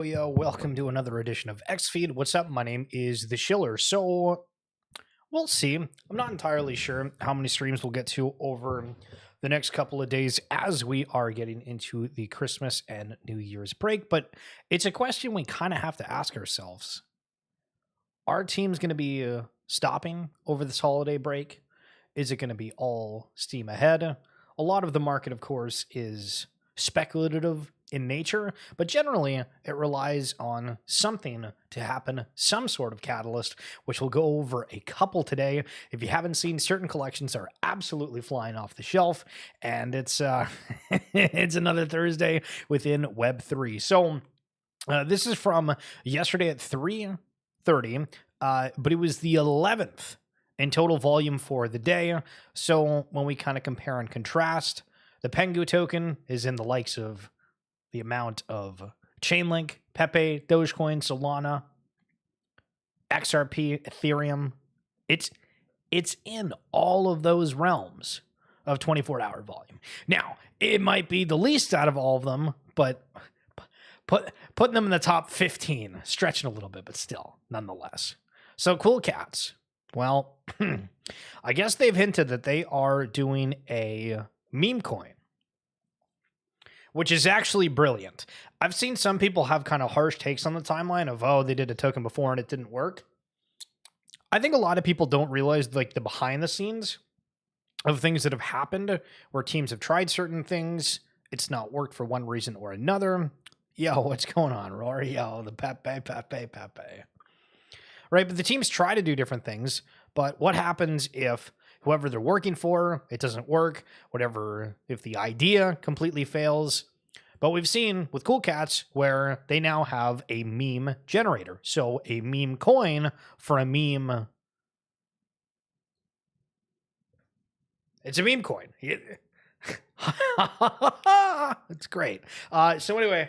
Yo, welcome to another edition of XFeed. What's up? My name is The Schiller. So, we'll see. I'm not entirely sure how many streams we'll get to over the next couple of days as we are getting into the Christmas and New Year's break, but it's a question we kind of have to ask ourselves. Are teams going to be stopping over this holiday break? Is it going to be all steam ahead? A lot of the market, of course, is speculative in nature, but generally it relies on something to happen, some sort of catalyst, which we'll go over a couple today. If you haven't seen, certain collections are absolutely flying off the shelf, and it's it's another Thursday within Web3. So this is from yesterday at 3:30, but it was the 11th in total volume for the day. So when we kind of compare and contrast, the Pengu token is in the likes of the amount of Chainlink, Pepe, Dogecoin, Solana, XRP, Ethereum. It's in all of those realms of 24-hour volume. Now, it might be the least out of all of them, but putting them in the top 15, stretching a little bit, but still, nonetheless. So Cool Cats. Well, I guess they've hinted that they are doing a meme coin, which is actually brilliant. I've seen some people have kind of harsh takes on the timeline of, oh, they did a token before and it didn't work. I think a lot of people don't realize like the behind the scenes of things that have happened where teams have tried certain things. It's not worked for one reason or another. Yo, what's going on, Rory? Yo, the Pepe. Right, but the teams try to do different things, but what happens if whoever they're working for, it doesn't work, whatever, if the idea completely fails? But we've seen with Cool Cats where they now have a meme generator. So a meme coin for a meme. It's a meme coin. It's great. So anyway,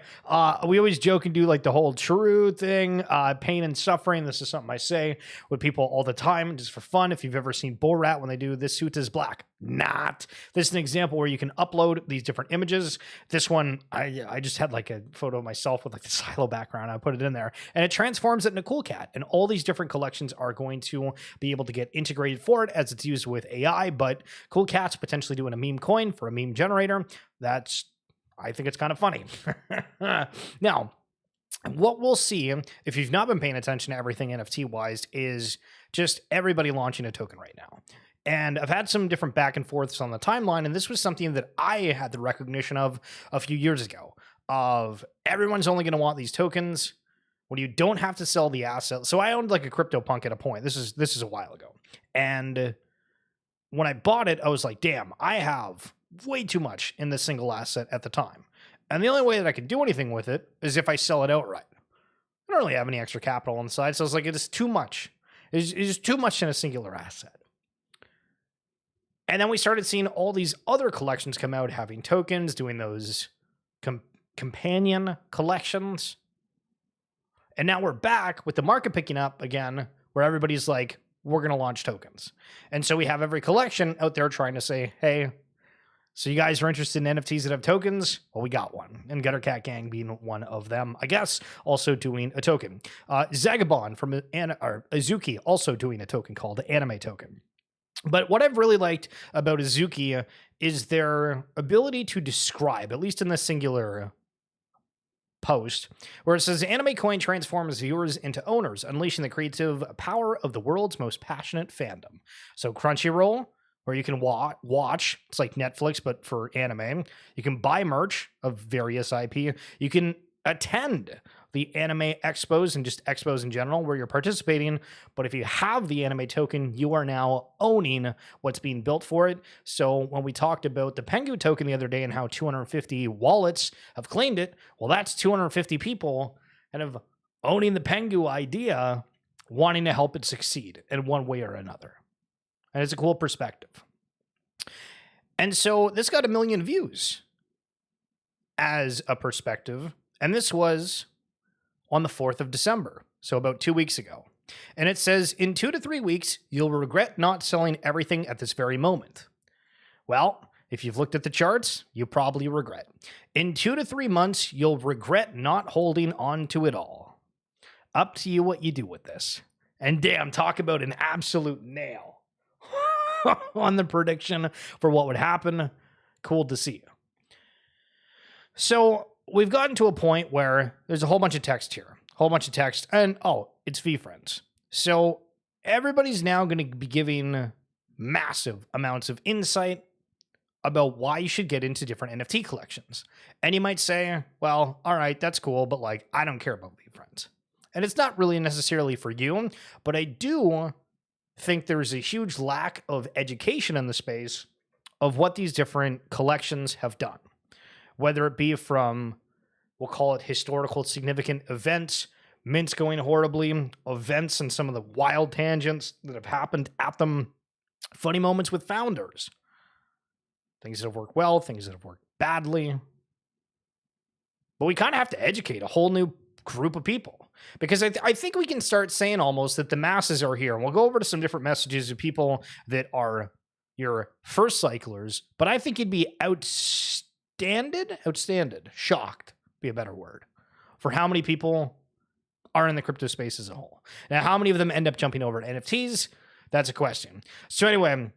we always joke and do like the whole true thing, pain and suffering. This is something I say with people all the time, just for fun. If you've ever seen Borat when they do this suit is black, not. This is an example where you can upload these different images. This one, I just had like a photo of myself with like the silo background. I put it in there and it transforms it into Cool Cat. And all these different collections are going to be able to get integrated for it as it's used with AI. But Cool Cat's potentially doing a meme coin for a meme generator. I think it's kind of funny. Now, what we'll see, if you've not been paying attention to everything NFT-wise, is just everybody launching a token right now. And I've had some different back and forths on the timeline, and this was something that I had the recognition of a few years ago, of everyone's only going to want these tokens when you don't have to sell the asset. So I owned like a CryptoPunk at a point. This is a while ago. And when I bought it, I was like, damn, I have way too much in this single asset at the time. And the only way that I could do anything with it is if I sell it outright. I don't really have any extra capital on the side, so I was like, it is too much. It's just too much in a singular asset. And then we started seeing all these other collections come out having tokens, doing those companion collections. And now we're back with the market picking up again, where everybody's like, we're going to launch tokens. And so we have every collection out there trying to say, hey, so you guys are interested in NFTs that have tokens? Well, we got one. And Gutter Cat Gang being one of them, I guess, also doing a token. Zagabond from Azuki also doing a token called the Anime Token. But what I've really liked about Azuki is their ability to describe, at least in the singular post, where it says Anime Coin transforms viewers into owners, unleashing the creative power of the world's most passionate fandom. So Crunchyroll, where you can watch, it's like Netflix, but for anime. You can buy merch of various IP. You can attend the anime expos and just expos in general where you're participating. But if you have the anime token, you are now owning what's being built for it. So when we talked about the Pengu token the other day and how 250 wallets have claimed it, well, that's 250 people kind of owning the Pengu idea, wanting to help it succeed in one way or another. And it's a cool perspective. And so this got 1 million views as a perspective. And this was on the 4th of December, so about 2 weeks ago. And it says, in 2 to 3 weeks, you'll regret not selling everything at this very moment. Well, If you've looked at the charts, you probably regret. In 2 to 3 months, you'll regret not holding on to it all. Up to you what you do with this. And damn, talk about an absolute nail on the prediction for what would happen. Cool to see. So we've gotten to a point where there's a whole bunch of text here. Whole bunch of text. And, it's VFriends. So everybody's now going to be giving massive amounts of insight about why you should get into different NFT collections. And you might say, well, all right, that's cool, but like, I don't care about VFriends. And it's not really necessarily for you, but I do think there's a huge lack of education in the space of what these different collections have done. Whether it be from, we'll call it historical significant events, mints going horribly, events and some of the wild tangents that have happened at them, funny moments with founders, things that have worked well, things that have worked badly. But we kind of have to educate a whole new group of people, because I think we can start saying almost that the masses are here. And we'll go over to some different messages of people that are your first cyclers, but I think you'd be shocked, be a better word, for how many people are in the crypto space as a whole. Now, how many of them end up jumping over to NFTs? That's a question. So anyway,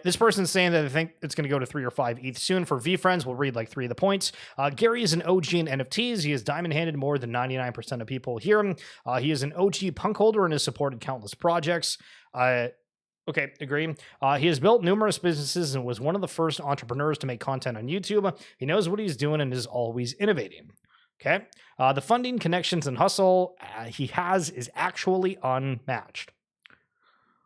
this person's saying that they think it's going to go to 3 or 5 ETH soon. For VFriends, we'll read like 3 of the points. Gary is an OG in NFTs. He is diamond-handed more than 99% of people here. He is an OG punk holder and has supported countless projects. Okay, agree. He has built numerous businesses and was one of the first entrepreneurs to make content on YouTube. He knows what he's doing and is always innovating. Okay. The funding, connections, and hustle he has is actually unmatched.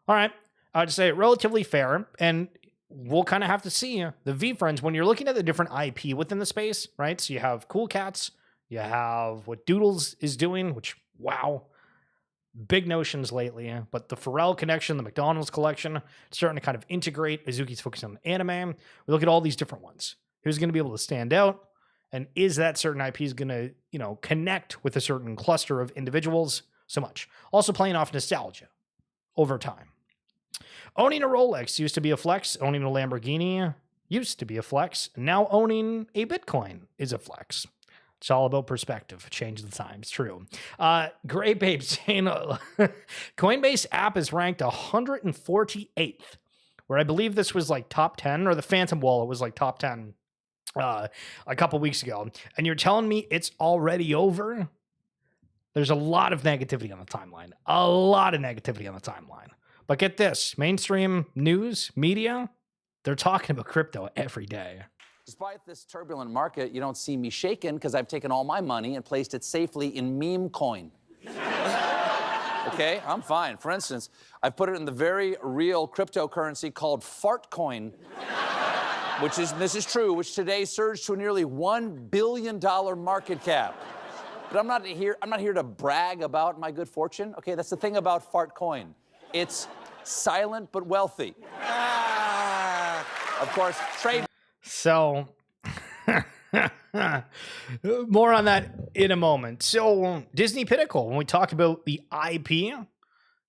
All right. I'd say relatively fair, and we'll kind of have to see the VFriends when you're looking at the different IP within the space, right? So you have Cool Cats, you have what Doodles is doing, which, wow, big notions lately, but the Pharrell connection, the McDonald's collection, starting to kind of integrate. Azuki's focusing on anime. We look at all these different ones. Who's going to be able to stand out? And is that certain IP is going to, connect with a certain cluster of individuals so much? Also playing off nostalgia over time. Owning a Rolex used to be a flex. Owning a Lamborghini used to be a flex. Now owning a Bitcoin is a flex. It's all about perspective. Change the times. True. Gray Babe saying Coinbase app is ranked 148th, where I believe this was like top 10, or the Phantom Wallet was like top 10 a couple weeks ago. And you're telling me it's already over? There's a lot of negativity on the timeline. A lot of negativity on the timeline. But get this, mainstream news, media, they're talking about crypto every day. Despite this turbulent market, you don't see me shaking because I've taken all my money and placed it safely in meme coin. Okay, I'm fine. For instance, I've put it in the very real cryptocurrency called fart coin, this is true, which today surged to a nearly $1 billion market cap. But I'm not here to brag about my good fortune. Okay, that's the thing about fart coin. It's silent but wealthy. Of course, trade. So, more on that in a moment. So, Disney Pinnacle, when we talk about the IP,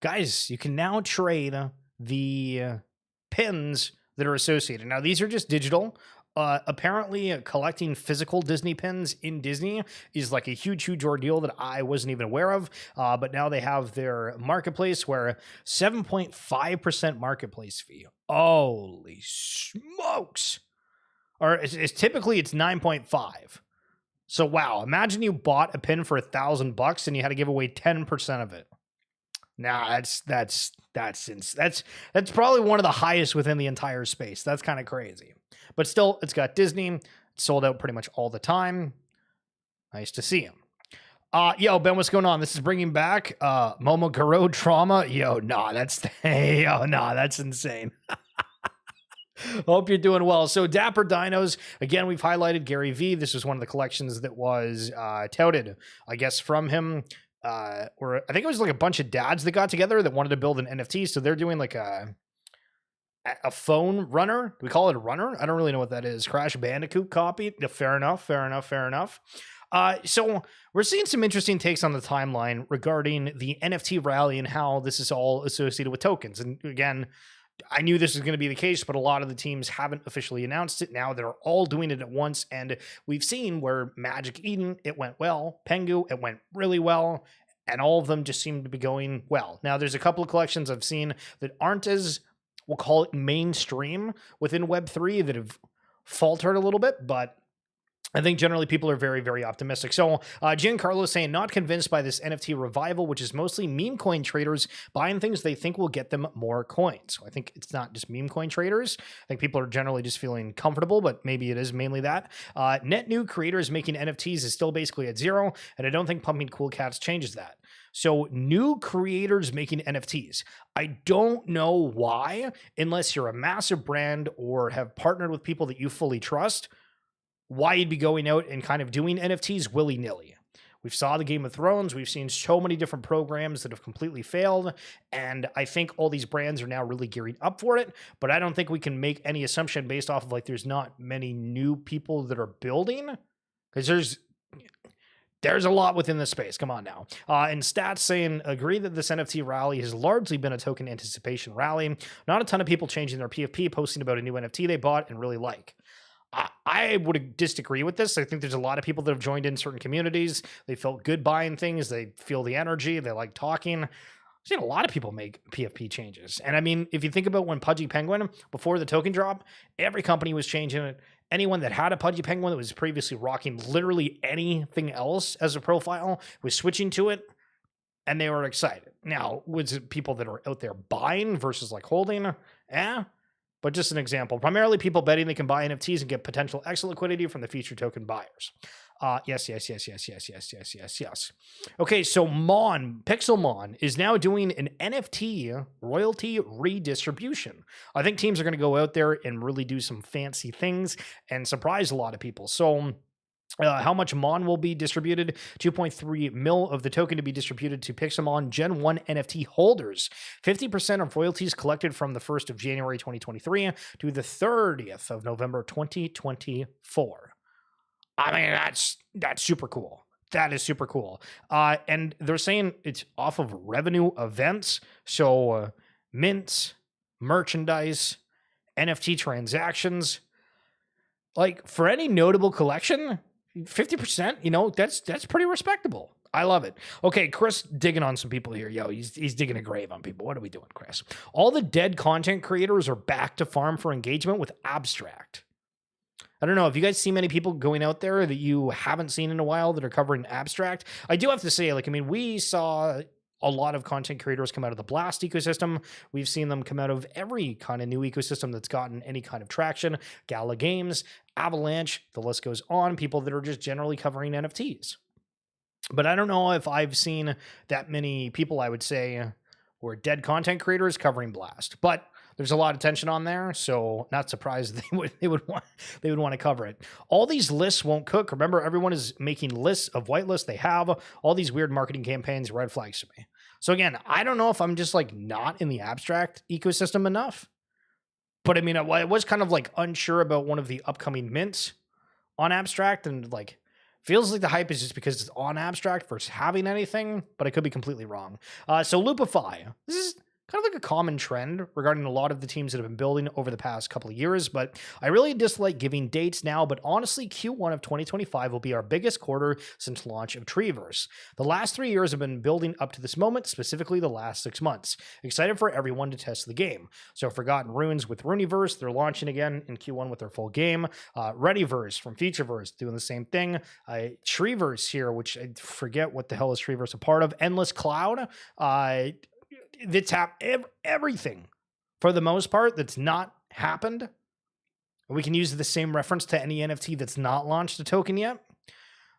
guys, you can now trade the pins that are associated. Now, these are just digital. Apparently, collecting physical Disney pins in Disney is like a huge ordeal that I wasn't even aware of. But now they have their marketplace where 7.5% marketplace fee. Holy smokes. Or it's typically 9.5. So wow, imagine you bought a pin for $1,000 and you had to give away 10% of it. Nah, that's probably one of the highest within the entire space. That's kind of crazy. But still, it's got Disney. It's sold out pretty much all the time. Nice to see him. Yo, Ben, what's going on? This is bringing back Momoguro trauma. That's insane. Hope you're doing well. So Dapper Dinos, again, we've highlighted Gary V. This was one of the collections that was touted, I guess, from him. Or I think it was like a bunch of dads that got together that wanted to build an NFT. So they're doing like a phone runner. Do we call it a runner? I don't really know what that is. Crash Bandicoot copy. Fair enough. So we're seeing some interesting takes on the timeline regarding the NFT rally and how this is all associated with tokens. And again, I knew this was going to be the case, but a lot of the teams haven't officially announced it. Now they're all doing it at once. And we've seen where Magic Eden, it went well. Pengu, it went really well. And all of them just seem to be going well. Now, there's a couple of collections I've seen that aren't as, we'll call it mainstream within Web3 that have faltered a little bit, but I think generally people are very, very optimistic. So Giancarlo saying, not convinced by this NFT revival, which is mostly meme coin traders buying things they think will get them more coins. So I think it's not just meme coin traders. I think people are generally just feeling comfortable, but maybe it is mainly that. Net new creators making NFTs is still basically at zero, and I don't think pumping cool cats changes that. So new creators making NFTs. I don't know why, unless you're a massive brand or have partnered with people that you fully trust, why you'd be going out and kind of doing NFTs willy-nilly. We've saw the Game of Thrones. We've seen so many different programs that have completely failed. And I think all these brands are now really gearing up for it. But I don't think we can make any assumption based off of like there's not many new people that are building. Because there's a lot within this space. Come on now. And Stats saying, agree that this NFT rally has largely been a token anticipation rally. Not a ton of people changing their PFP, posting about a new NFT they bought and really like. I would disagree with this. I think there's a lot of people that have joined in certain communities. They felt good buying things. They feel the energy. They like talking. I've seen a lot of people make PFP changes. And I mean, if you think about when Pudgy Penguin, before the token drop, every company was changing it. Anyone that had a Pudgy Penguin that was previously rocking literally anything else as a profile was switching to it, and they were excited. Now, was it people that are out there buying versus like holding? Yeah. But just an example, primarily people betting they can buy NFTs and get potential extra liquidity from the future token buyers. Yes. Okay, so Pixelmon is now doing an NFT royalty redistribution. I think teams are going to go out there and really do some fancy things and surprise a lot of people. So how much Mon will be distributed? 2.3 mil of the token to be distributed to Pixelmon Gen 1 NFT holders. 50% of royalties collected from the 1st of January 2023 to the 30th of November 2024. I mean, that's super cool. That is super cool. And they're saying it's off of revenue events. So mints, merchandise, NFT transactions. Like for any notable collection, 50%, that's pretty respectable. I love it. Okay, Chris digging on some people here. Yo, he's digging a grave on people. What are we doing, Chris? All the dead content creators are back to farm for engagement with Abstract. I don't know. Have you guys seen many people going out there that you haven't seen in a while that are covering Abstract? I do have to say, we saw a lot of content creators come out of the Blast ecosystem. We've seen them come out of every kind of new ecosystem that's gotten any kind of traction. Gala Games, Avalanche, the list goes on. People that are just generally covering NFTs. But I don't know if I've seen that many people, I would say, who are dead content creators covering Blast. But there's a lot of tension on there, so not surprised they would want to cover it. All these lists won't cook. Remember, everyone is making lists of whitelists they have. All these weird marketing campaigns, red flags to me. So again, I don't know if I'm just not in the Abstract ecosystem enough. But I mean, I was kind of unsure about one of the upcoming mints on Abstract, and feels like the hype is just because it's on Abstract versus having anything, but I could be completely wrong. So Loopify, this is kind of a common trend regarding a lot of the teams that have been building over the past couple of years, but I really dislike giving dates now, but honestly, Q1 of 2025 will be our biggest quarter since launch of Treeverse. The last 3 years have been building up to this moment, specifically the last 6 months. Excited for everyone to test the game. So Forgotten Runes with Runeverse, they're launching again in Q1 with their full game. Readyverse from Featureverse doing the same thing. Treeverse here, which I forget what the hell is Treeverse a part of. Endless Cloud, that's everything for the most part that's not happened. We can use the same reference to any NFT that's not launched a token yet.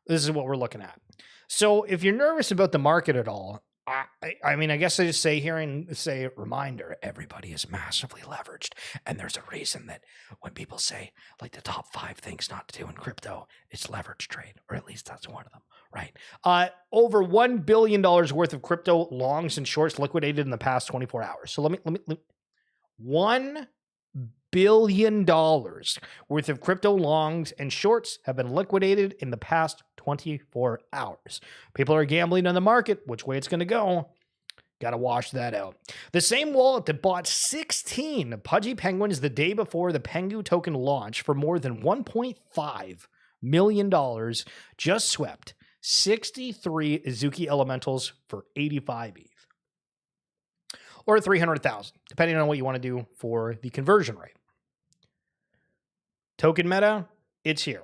This is what we're looking at. So if you're nervous about the market at all, I mean, I guess I just say here and say, reminder, everybody is massively leveraged. And there's a reason that when people say the top 5 things not to do in crypto, it's leverage trade, or at least that's one of them, right? Over $1 billion worth of crypto longs and shorts liquidated in the past 24 hours. So let me $1 billion worth of crypto longs and shorts have been liquidated in the past 24 hours. People are gambling on the market, which way it's going to go. Got to wash that out. The same wallet that bought 16 pudgy penguins the day before the Pengu token launch for more than $1.5 million just swept 63 Izuki elementals for 85 ETH. Or 300,000, depending on what you want to do for the conversion rate. Token meta, it's here.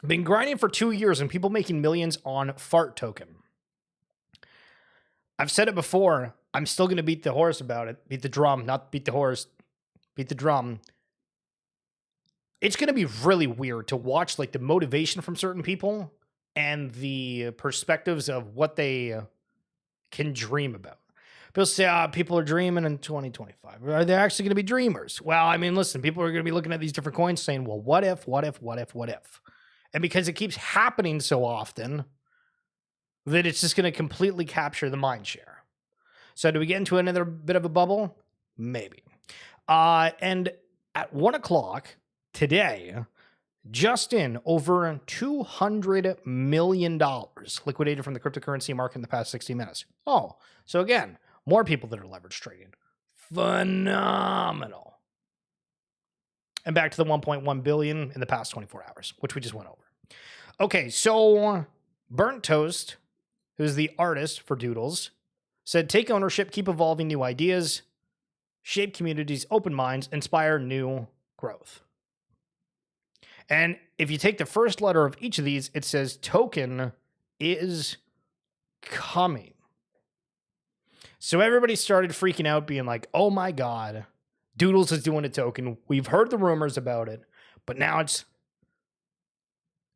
Been grinding for 2 years and people making millions on Fart token. I've said it before. I'm still going to beat the horse about it. Beat the drum, not beat the horse. Beat the drum. It's going to be really weird to watch like the motivation from certain people and the perspectives of what they can dream about. People say, people are dreaming in 2025. Are they actually going to be dreamers? Well, I mean, listen, people are going to be looking at these different coins saying, well, what if? And because it keeps happening so often, that it's just going to completely capture the mind share. So do we get into another bit of a bubble? Maybe. And at 1 o'clock today, just in over $200 million liquidated from the cryptocurrency market in the past 60 minutes. Oh, so again, more people that are leverage trading. Phenomenal. And back to the 1.1 billion in the past 24 hours, which we just went over. Okay, so Burnt Toast, who's the artist for Doodles, said, take ownership, keep evolving new ideas, shape communities, open minds, inspire new growth. And if you take the first letter of each of these, it says token is coming. So everybody started freaking out, being like, oh my God, Doodles is doing a token. We've heard the rumors about it, but now it's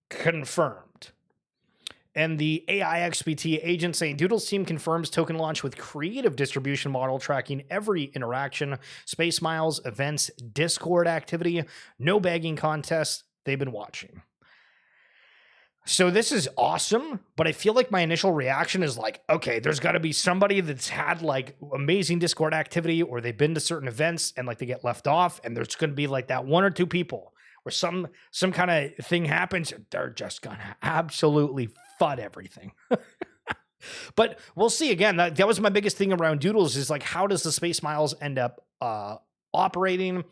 confirmed. And the AIXPT agent saying Doodles team confirms token launch with creative distribution model tracking every interaction, space miles, events, Discord activity, no bagging contests they've been watching. So this is awesome, but I feel like my initial reaction is like, okay, there's got to be somebody that's had like amazing Discord activity, or they've been to certain events and like they get left off, and there's going to be like that one or two people where some kind of thing happens, and they're just gonna absolutely FUD everything. But we'll see. Again, that was my biggest thing around Doodles, is like, how does the space miles end up operating?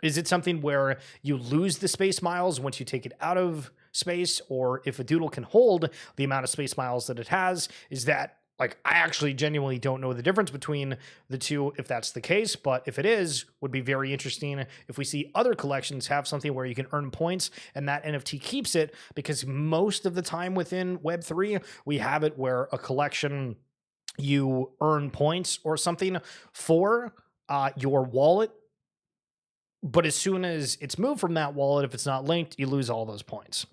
Is it something where you lose the space miles once you take it out of space? Or if a Doodle can hold the amount of space miles that it has, is that, like, I actually genuinely don't know the difference between the two, if that's the case. But if it is, would be very interesting if we see other collections have something where you can earn points and that NFT keeps it, because most of the time within Web3, we have it where a collection, you earn points or something for your wallet. But as soon as it's moved from that wallet, if it's not linked, you lose all those points.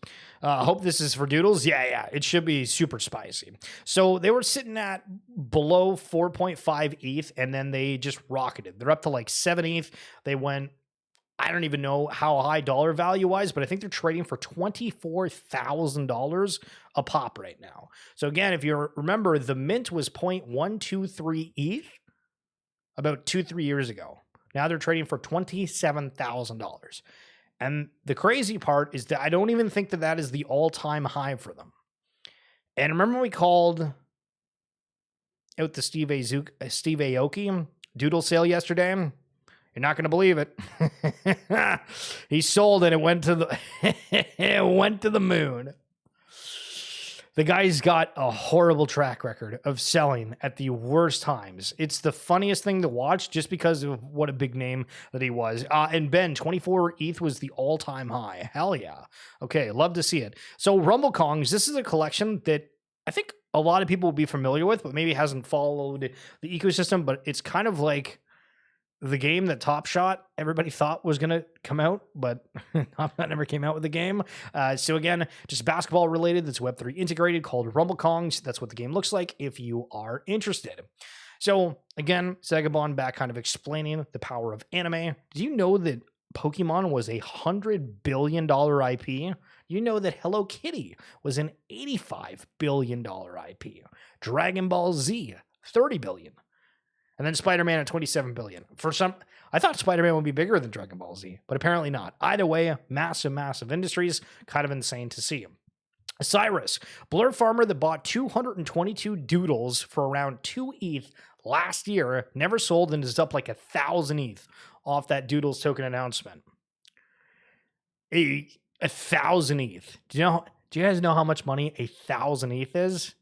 Hope this is for Doodles. Yeah, it should be super spicy. So they were sitting at below 4.5 ETH, and then they just rocketed. They're up to like 7 ETH. They went, I don't even know how high dollar value wise, but I think they're trading for $24,000 a pop right now. So again, if you remember, the mint was 0.123 ETH about 2-3 years ago. Now they're trading for $27,000. And the crazy part is that I don't even think that that is the all-time high for them. And remember we called out the Steve Aoki Doodle sale yesterday? You're not going to believe it. He sold and it went to the it went to the moon. The guy's got a horrible track record of selling at the worst times. It's the funniest thing to watch just because of what a big name that he was. And Ben, 24 ETH was the all-time high. Hell yeah. Okay, love to see it. So Rumble Kongs, this is a collection that I think a lot of people will be familiar with, but maybe hasn't followed the ecosystem. But it's kind of like the game that Top Shot everybody thought was going to come out, but Top Shot never came out with the game. So again, just basketball related, that's Web3 integrated, called Rumble Kongs. That's what the game looks like if you are interested. So again, Sagabon back kind of explaining the power of anime. Did you know that Pokemon was a $100 billion IP? You know that Hello Kitty was an $85 billion IP. Dragon Ball Z, $30 billion. And then Spider-Man at $27 billion. I thought Spider-Man would be bigger than Dragon Ball Z, but apparently not. Either way, massive, massive industries. Kind of insane to see. Cyrus, blur farmer that bought 222 doodles for around 2 ETH last year, never sold and is up like 1,000 ETH off that doodles token announcement. A 1,000 ETH. Do you guys know how much money 1,000 ETH is?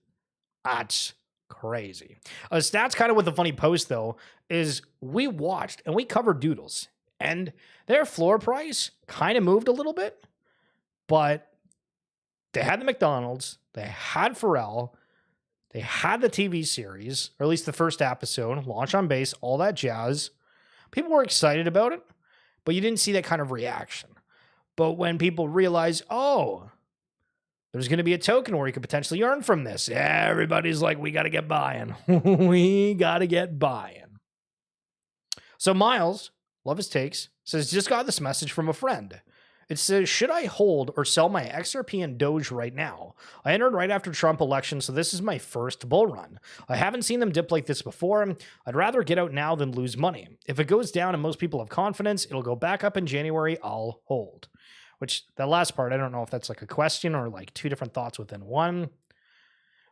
That's crazy. Stats kind of with a funny post though is we watched and we covered doodles and their floor price kind of moved a little bit, but they had the McDonald's, they had Pharrell, they had the TV series, or at least the first episode, launch on base, all that jazz. People were excited about it, but you didn't see that kind of reaction. But when people realize, oh, there's going to be a token where you could potentially earn from this, everybody's like, we got to get buy-in. We got to get buy-in. So Miles, love his takes, says, just got this message from a friend. It says, should I hold or sell my XRP and Doge right now? I entered right after Trump election, so this is my first bull run. I haven't seen them dip like this before. I'd rather get out now than lose money. If it goes down and most people have confidence, it'll go back up in January, I'll hold. Which, that last part, I don't know if that's like a question or like two different thoughts within one.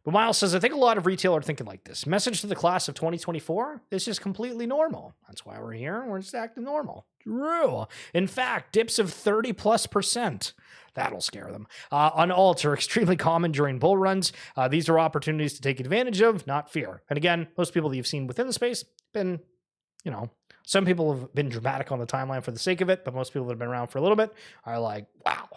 But Miles says, I think a lot of retail are thinking like this. Message to the class of 2024, this is completely normal. That's why we're here. We're just acting normal. True. In fact, dips of 30+%. That'll scare them. On alts are extremely common during bull runs. These are opportunities to take advantage of, not fear. And again, most people that you've seen within the space been, some people have been dramatic on the timeline for the sake of it, but most people that have been around for a little bit are like, wow,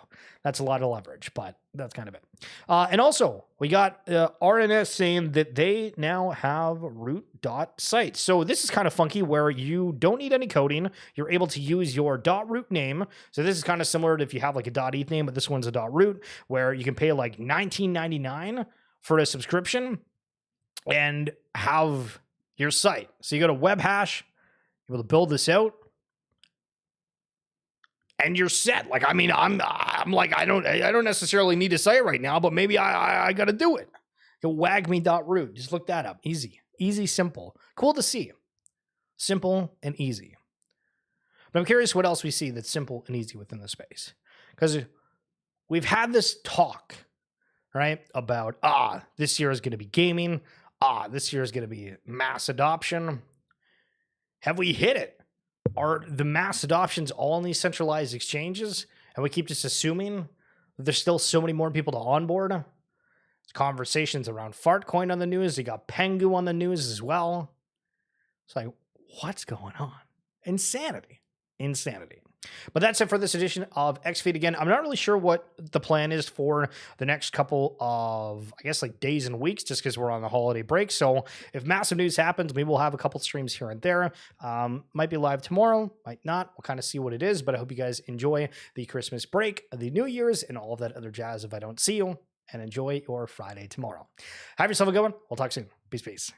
that's a lot of leverage, but that's kind of it. And also, we got RNS saying that they now have root.site. So this is kind of funky where you don't need any coding. You're able to use your .root name. So this is kind of similar to if you have like a .eth name, but this one's a .root, where you can pay like $19.99 for a subscription and have your site. So you go to web hash, you're able to build this out, and you're set. Like, I mean, I'm like, I don't necessarily need a site right now, but maybe I got to do it. Wagme.root. Just look that up. Easy, simple. Cool to see. Simple and easy. But I'm curious what else we see that's simple and easy within the space. Because we've had this talk, right, about, this year is going to be gaming. This year is going to be mass adoption. Have we hit it? Are the mass adoptions all in these centralized exchanges? And we keep just assuming that there's still so many more people to onboard? There's conversations around Fartcoin on the news. You got Pengu on the news as well. It's like, what's going on? Insanity. But that's it for this edition of XFeed. Again, I'm not really sure what the plan is for the next couple of, I guess, like days and weeks, just because we're on the holiday break. So if massive news happens, maybe we'll have a couple streams here and there. Might be live tomorrow, might not. We'll kind of see what it is, but I hope you guys enjoy the Christmas break, the New Year's, and all of that other jazz if I don't see you, and enjoy your Friday tomorrow. Have yourself a good one. We'll talk soon. Peace.